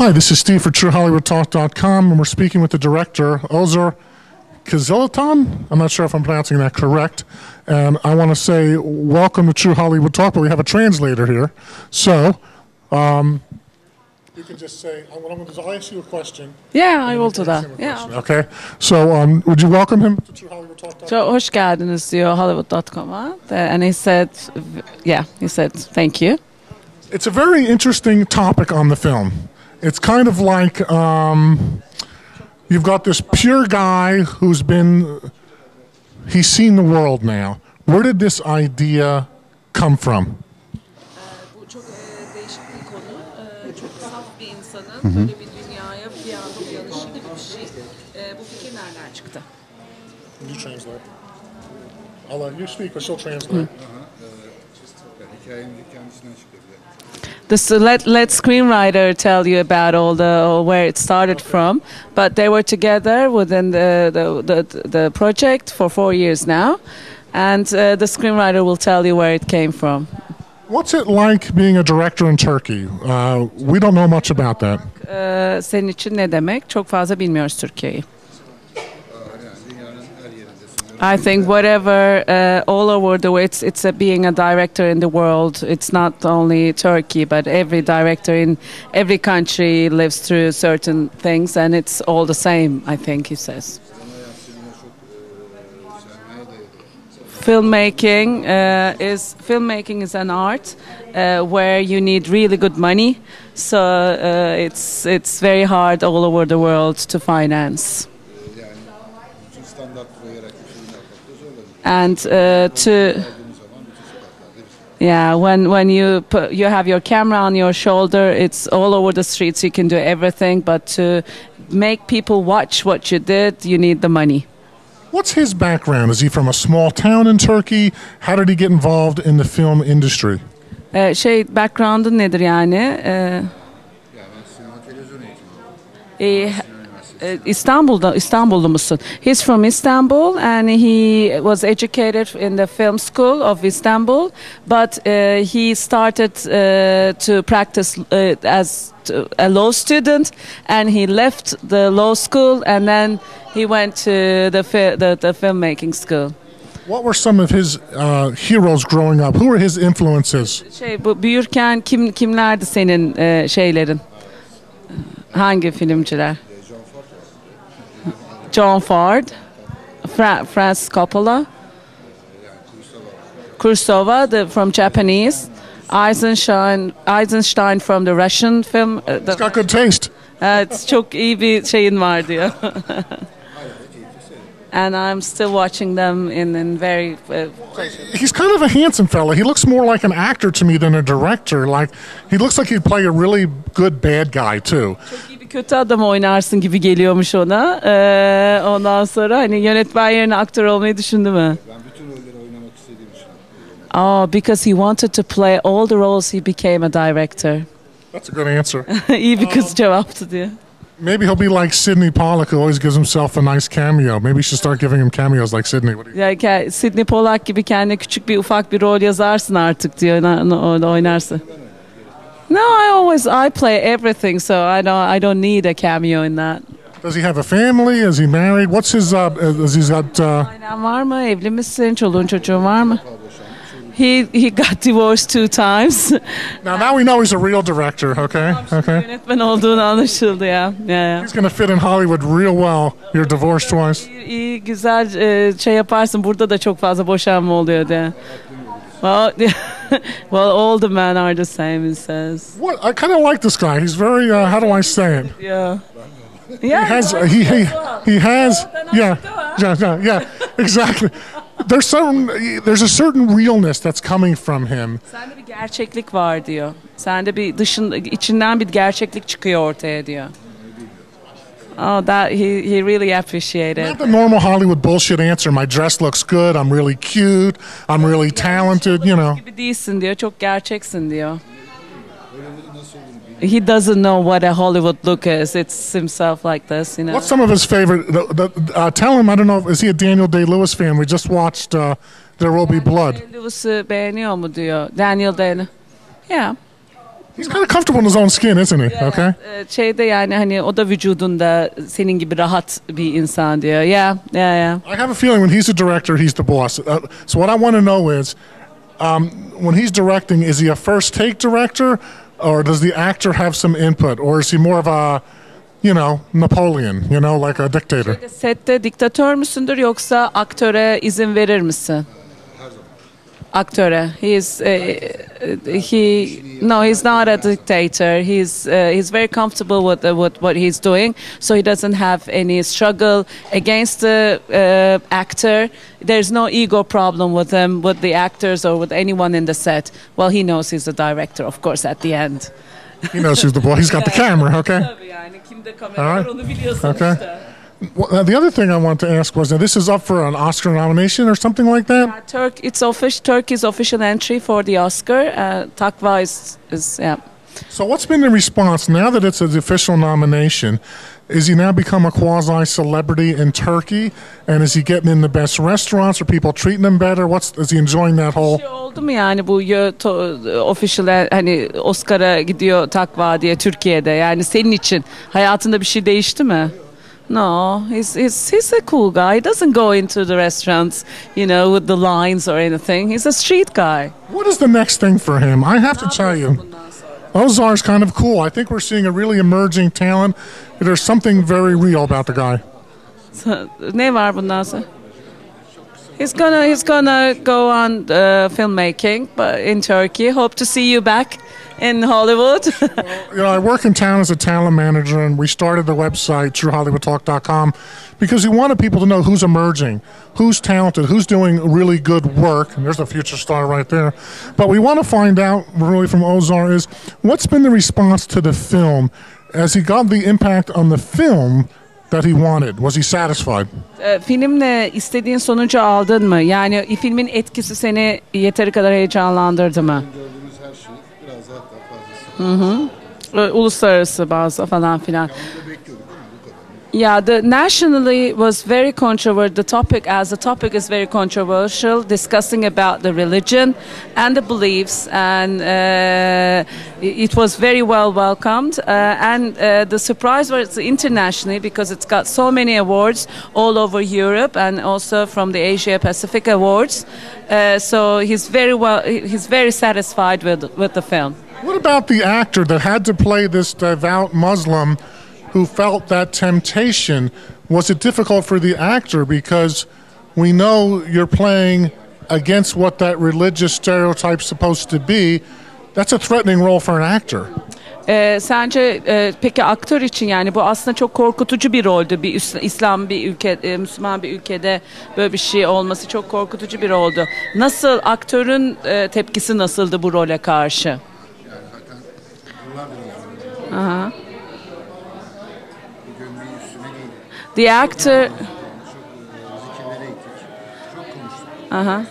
Hi, this is Steve for TrueHollywoodTalk.com, and we're speaking with the director, Ozar Kiziltan. I'm not sure if I'm pronouncing that correct. And I want to say welcome to True Hollywood Talk, but we have a translator here. So, you can just say, what I'm going to do is I'll ask you a question. Yeah, I will do that. Yeah. Okay. So, would you welcome him to TrueHollywoodTalk.com? So, hoş geldiniz diyor Hollywood.com'a. And he said, thank you. It's a very interesting topic on the film. It's kind of like you've got this pure guy he's seen the world now. Where did this idea come from? Bu çok değişik bir konu. Çok saf bir insanın böyle bir dünyaya bir anda uyanışı gibi bir şey. Bu fikir nereden çıktı? You translate. I'll let you speak, but she'll translate. Hikayenin kendisinden çıkıyor. Let screenwriter tell you about where it started from. But they were together within the project for 4 years now, and the screenwriter will tell you where it came from. What's it like being a director in Turkey? We don't know much about that. Senin için ne demek? Çok fazla bilmiyoruz Türkiye'yi. I think whatever, all over the way, it's being a director in the world. It's not only Turkey, but every director in every country lives through certain things, and it's all the same, I think he says. Filmmaking is an art where you need really good money, so it's very hard all over the world to finance. And when you have your camera on your shoulder, it's all over the streets. You can do everything, but to make people watch what you did, you need the money. What's his background? Is he from a small town in Turkey? How did he get involved in the film industry? Background'ın nedir yani? İstanbul'da musun? He's from Istanbul and he was educated in the film school of Istanbul, but he started to practice as a law student, and he left the law school and then he went to the filmmaking school. What were some of his heroes growing up? Who were his influences? Büyürken kimlerdi senin şeylerin? Hangi filmciler? John Ford, Francis Coppola, Kurosawa from Japanese, Eisenstein from the Russian film. He's got good taste. Çok iyi bir şeyin var diyor. And I'm still watching them in very. He's kind of a handsome fella. He looks more like an actor to me than a director. Like he looks like he'd play a really good bad guy too. Çok iyi bir kötü adam oynarsın gibi geliyormuş ona. Ondan sonra hani yönetmen yerine aktör olmayı düşündü mü? Ben bütün rolleri oynamak istediğim için. Oh, because he wanted to play all the roles, he became a director. That's a good answer. İyi bir kız cevaptı diyor. Maybe he'll be like Sidney Pollack, who always gives himself a nice cameo. Maybe you should start giving him cameos like Sidney. Ya Sidney Pollack gibi kendine küçük bir ufak bir rol yazarsın artık diyor, oynarsın. No, I play everything, so I don't need a cameo in that. Does he have a family? Is he married? What's his? Has he got? Ailen var mı? Evli misin? Çoluğun çocuğun var mı? He got divorced 2 times. Now we know he's a real director. Okay. Yönetmen olduğunu anlaşıldı ya. Yeah. He's gonna fit in Hollywood real well. You're divorced twice. İyi güzel şey yaparsın. Burada da çok fazla boşanma oluyor diye. Well, all the men are the same, he says. What? I kind of like this guy. He's very. How do I say it? Yeah. He has. Yeah. Exactly. There's a certain realness that's coming from him. Sende bir gerçeklik var diyor. Sende içinden bir gerçeklik çıkıyor ortaya diyor. Oh, that he really appreciated. Not the normal Hollywood bullshit answer. My dress looks good. I'm really cute. I'm really talented. You know. Gibi değilsin diyor. Çok gerçeksin diyor. He doesn't know what a Hollywood look is. It's himself like this, you know. What's some of his favorite? Tell him. I don't know. Is he a Daniel Day-Lewis fan? We just watched There Will Be Blood. Day-Lewis'ı beğeniyor mu diyor. Daniel Day. Yeah. He's kind of comfortable in his own skin, isn't he? Okay. Şeyde yani hani o da vücudunda senin gibi rahat bir insan diyor. Yeah. I have a feeling when he's the director, he's the boss. So what I want to know is, when he's directing, is he a first take director, or does the actor have some input, or is he more of a, Napoleon, like a dictator? Sette diktatör müsündür yoksa aktöre izin verir misin? Aktöre. He's not a dictator. He's very comfortable with what he's doing, so he doesn't have any struggle against the actor. There's no ego problem with him, with the actors, or with anyone in the set. Well, he knows he's the director, of course, at the end. He knows who's the boss. He's got the camera, okay? Tabii yani kimde kamera var onu biliyorsun Okay. işte. Well, the other thing I want to ask was, now this is up for an Oscar nomination or something like that? It's official. Turkey's official entry for the Oscar. Takva is yeah. So what's been the response now that it's an official nomination? Is he now become a quasi-celebrity in Turkey? And is he getting in the best restaurants? Are people treating him better? Is he enjoying that whole... Şey oldu mu yani bu official hani Oscar'a gidiyor Takva diye Türkiye'de, yani senin için hayatında bir şey değişti mi? No, he's a cool guy. He doesn't go into the restaurants, with the lines or anything. He's a street guy. What is the next thing for him? I have to tell you, Ozar's kind of cool. I think we're seeing a really emerging talent. There's something very real about the guy. Ne var bundan sonra? He's gonna go on filmmaking, but in Turkey. Hope to see you back in Hollywood. I work in town as a talent manager, and we started the website truehollywoodtalk.com because we wanted people to know who's emerging, who's talented, who's doing really good work. And there's a future star right there. But we want to find out really from Ozar is what's been the response to the film. Has he got the impact on the film that he wanted? Was he satisfied? Filmle istediğin sonucu aldın mı? Yani filmin etkisi seni yeteri kadar heyecanlandırdı mı? Gördüğümüz her şey biraz daha fazlası. Uluslararası bazı falan filan. Onu da bekliyorduk değil mi? Bu kadar. Yeah, the nationally was very controversial. The topic is very controversial, discussing about the religion and the beliefs, and it was very well welcomed. And the surprise was internationally because it's got so many awards all over Europe and also from the Asia Pacific Awards. So he's very satisfied with the film. What about the actor that had to play this devout Muslim who felt that temptation? Was it difficult for the actor because we know you're playing against what that religious stereotype's supposed to be? That's a threatening role for an actor. Sence peki aktör için yani bu aslında çok korkutucu bir roldü. Bir İslam bir ülke, Müslüman bir ülkede böyle bir şey olması çok korkutucu bir oldu. Nasıl aktörün tepkisi nasıldı bu role karşı? Yani zaten yıllardır Aha. bir gömleği üstüne giydi. The actor. Çok zikirlere gittik. Çok konuştuk. Uh-huh.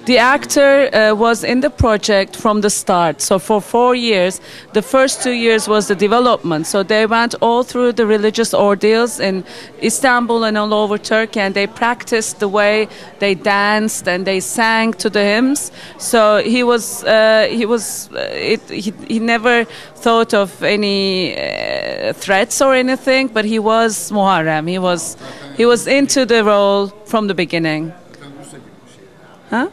The actor was in the project from the start. So for 4 years, the first 2 years was the development. So they went all through the religious ordeals in Istanbul and all over Turkey, and they practiced the way they danced and they sang to the hymns. So he never thought of any threats or anything, but he was Muharrem. He was into the role from the beginning. Huh?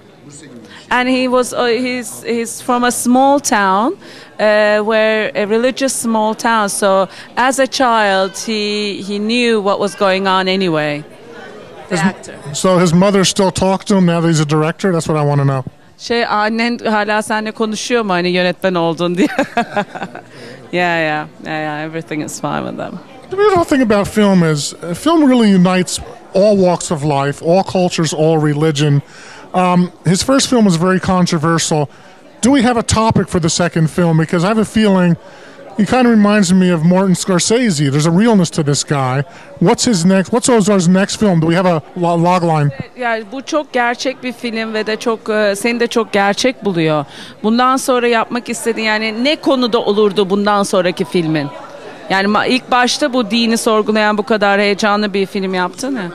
And he's from a small town, where a religious small town. So as a child, he knew what was going on anyway. The actor. So his mother still talks to him now that he's a director? That's what I want to know. Annen hala seninle konuşuyor mu hani yönetmen oldun diye? Yeah. Everything is fine with them. The beautiful thing about film is film really unites all walks of life, all cultures, all religion. His first film was very controversial. Do we have a topic for the second film? Because I have a feeling he kind of reminds me of Martin Scorsese. There's a realness to this guy. What's Ozar's next film? Do we have a logline? Yani bu çok gerçek bir film ve de çok seni de çok gerçek buluyor. Bundan sonra yapmak istediğin yani ne konuda olurdu bundan sonraki filmin? Yani ilk başta bu dini sorgulayan bu kadar heyecanlı bir film yaptın mı?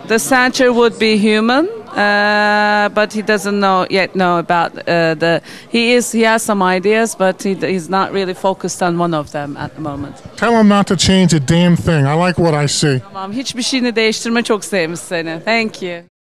The center would be human, but he doesn't know about the. He has some ideas, but he's not really focused on one of them at the moment. Tell him not to change a damn thing. I like what I see. Tamam, hiçbir şeyini değiştirme, çok sevmiş seni. Thank you.